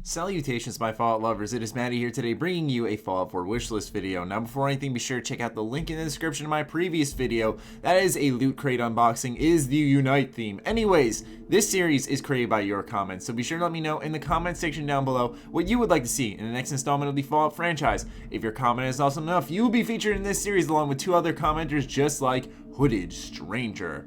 Salutations, my Fallout lovers. It is Matty here today bringing you a Fallout 4 wishlist video. Now, before anything, be sure to check out the link in the description of my previous video. That is a loot crate unboxing, is the Unite theme. Anyways, this series is created by your comments, so be sure to let me know in the comment section down below what you would like to see in the next installment of the Fallout franchise. If your comment is awesome enough, you will be featured in this series along with two other commenters just like Hooded Stranger.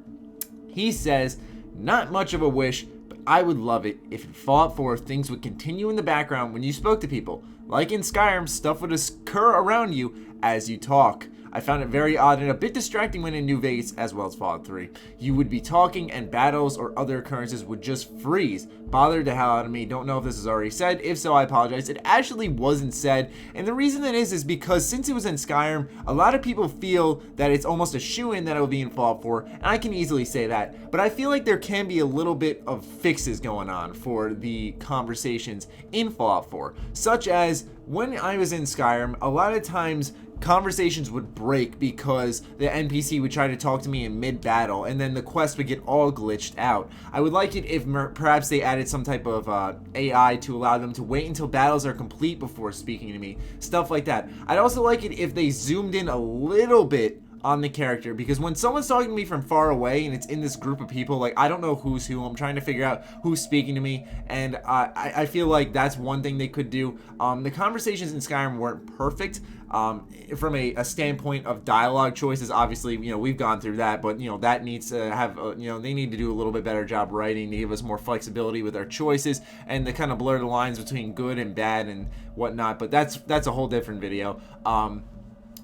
He says, not much of a wish, I would love it if in Fallout 4 things would continue in the background when you spoke to people. Like in Skyrim, stuff would occur around you as you talk. I found it very odd and a bit distracting when in New Vegas as well as Fallout 3. You would be talking and battles or other occurrences would just freeze. Bothered the hell out of me. Don't know if this is already said. If so, I apologize. It actually wasn't said. And the reason it is because since it was in Skyrim, a lot of people feel that it's almost a shoo-in that it will be in Fallout 4. And I can easily say that. But I feel like there can be a little bit of fixes going on for the conversations in Fallout 4. Such as when I was in Skyrim, a lot of times conversations would break because the NPC would try to talk to me in mid-battle and then the quest would get all glitched out. I would like it if perhaps they added some type of AI to allow them to wait until battles are complete before speaking to me. Stuff like that. I'd also like it if they zoomed in a little bit on the character, because when someone's talking to me from far away and it's in this group of people, like I don't know who's who. I'm trying to figure out who's speaking to me, and I feel like that's one thing they could do. The conversations in Skyrim weren't perfect from a standpoint of dialogue choices. Obviously, we've gone through that, but that needs to have they need to do a little bit better job writing to give us more flexibility with our choices and to kind of blur the lines between good and bad and whatnot. But that's a whole different video.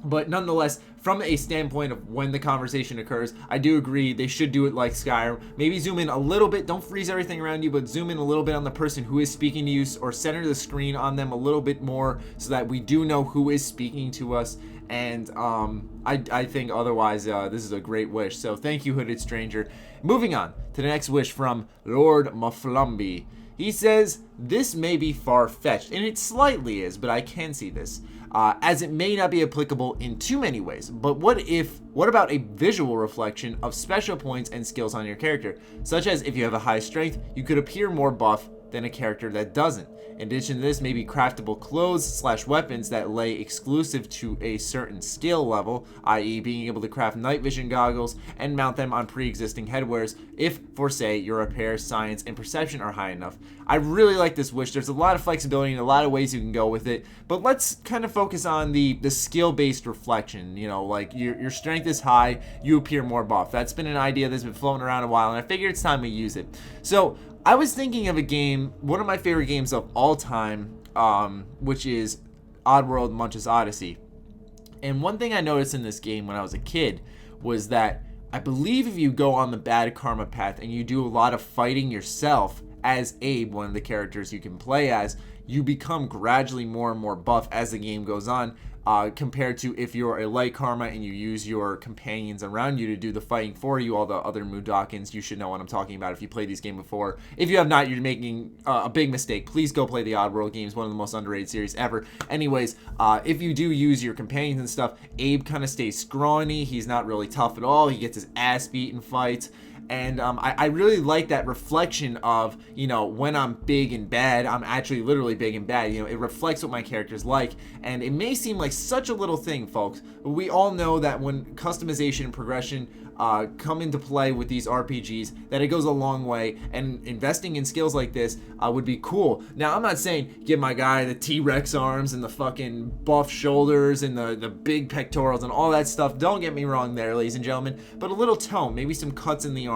But nonetheless, from a standpoint of when the conversation occurs, I do agree they should do it like Skyrim. Maybe zoom in a little bit. Don't freeze everything around you, but zoom in a little bit on the person who is speaking to you, or center the screen on them a little bit more so that we do know who is speaking to us. And I think otherwise this is a great wish. So thank you, Hooded Stranger. Moving on to the next wish from Lord Maflumby. He says, this may be far-fetched, and it slightly is, but I can see this, as it may not be applicable in too many ways. But what about a visual reflection of special points and skills on your character? Such as if you have a high strength, you could appear more buff than a character that doesn't. In addition to this, maybe craftable clothes / weapons that lay exclusive to a certain skill level, i.e. being able to craft night vision goggles and mount them on pre-existing headwears if, for say, your repair, science, and perception are high enough. I really like this wish. There's a lot of flexibility and a lot of ways you can go with it, but let's kind of focus on the skill-based reflection. Like your strength is high, you appear more buff. That's been an idea that's been floating around a while, and I figured it's time we use it. So I was thinking of a game, one of my favorite games of all time, which is Oddworld Munch's Odyssey. And one thing I noticed in this game when I was a kid was that I believe if you go on the bad karma path and you do a lot of fighting yourself as Abe, one of the characters you can play as, you become gradually more and more buff as the game goes on, compared to if you're a light karma and you use your companions around you to do the fighting for you, all the other Mudokons. You should know what I'm talking about if you played this game before. If you have not, you're making a big mistake. Please go play the Oddworld games, one of the most underrated series ever. Anyways, if you do use your companions and stuff, Abe kind of stays scrawny. He's not really tough at all. He gets his ass beat in fights. And I really like that reflection of, when I'm big and bad, I'm actually literally big and bad. It reflects what my character's like. And it may seem like such a little thing, folks, but we all know that when customization and progression come into play with these RPGs, that it goes a long way, and investing in skills like this would be cool. Now, I'm not saying give my guy the T-Rex arms and the fucking buff shoulders and the big pectorals and all that stuff. Don't get me wrong there, ladies and gentlemen, but a little tone, maybe some cuts in the arm,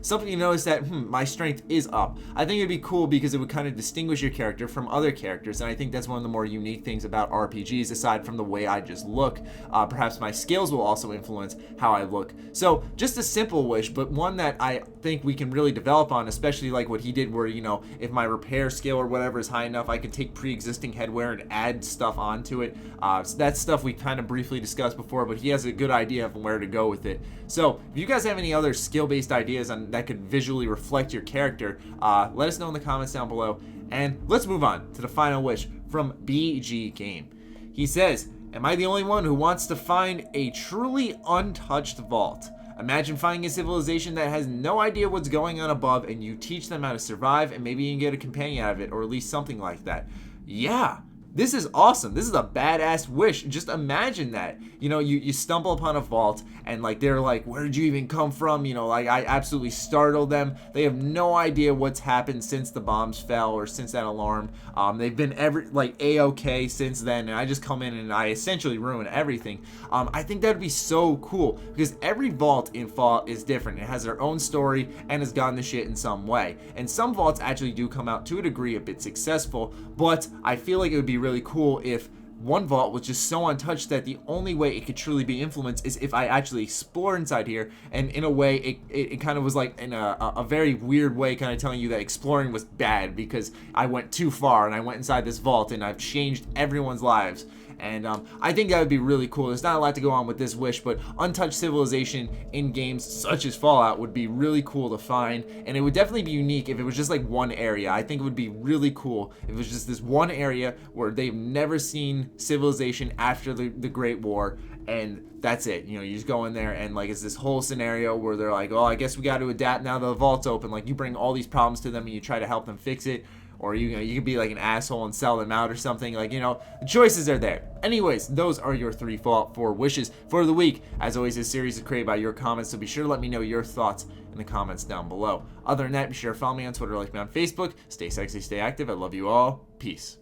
something you notice that, my strength is up. I think it'd be cool because it would kind of distinguish your character from other characters, and I think that's one of the more unique things about RPGs, aside from the way I just look. Perhaps my skills will also influence how I look. So just a simple wish, but one that I think we can really develop on, especially like what he did where, if my repair skill or whatever is high enough, I can take pre-existing headwear and add stuff onto it. So that's stuff we kind of briefly discussed before, but he has a good idea of where to go with it. So if you guys have any other skill-based ideas that could visually reflect your character, let us know in the comments down below. And let's move on to the final wish from BG Game. He says, am I the only one who wants to find a truly untouched vault? Imagine finding a civilization that has no idea what's going on above, and you teach them how to survive, and maybe you can get a companion out of it, or at least something like that. Yeah, this is awesome. This is a badass wish. Just imagine that. You know, you stumble upon a vault, and like they're like, where did you even come from? You know, like I absolutely startled them. They have no idea what's happened since the bombs fell or since that alarm. They've been A-okay since then, and I just come in and I essentially ruin everything. I think that would be so cool, because every vault in Fallout is different. It has their own story and has gotten the shit in some way. And some vaults actually do come out to a degree a bit successful, but I feel like it would be really cool if one vault was just so untouched that the only way it could truly be influenced is if I actually explore inside here, and in a way it kind of was like in a very weird way kind of telling you that exploring was bad because I went too far and I went inside this vault and I've changed everyone's lives. And I think that would be really cool. There's not a lot to go on with this wish, but untouched civilization in games such as Fallout would be really cool to find, and it would definitely be unique if it was just like one area. I think it would be really cool if it was just this one area where they've never seen civilization after the Great War, and that's it. You know, you just go in there and like it's this whole scenario where they're like, oh, I guess we got to adapt now that the vault's open. Like you bring all these problems to them and you try to help them fix it. Or you could be like an asshole and sell them out or something. Like, you know, the choices are there. Anyways, those are your 3 Fallout 4 wishes for the week. As always, this series is created by your comments, so be sure to let me know your thoughts in the comments down below. Other than that, be sure to follow me on Twitter, like me on Facebook. Stay sexy, stay active. I love you all. Peace.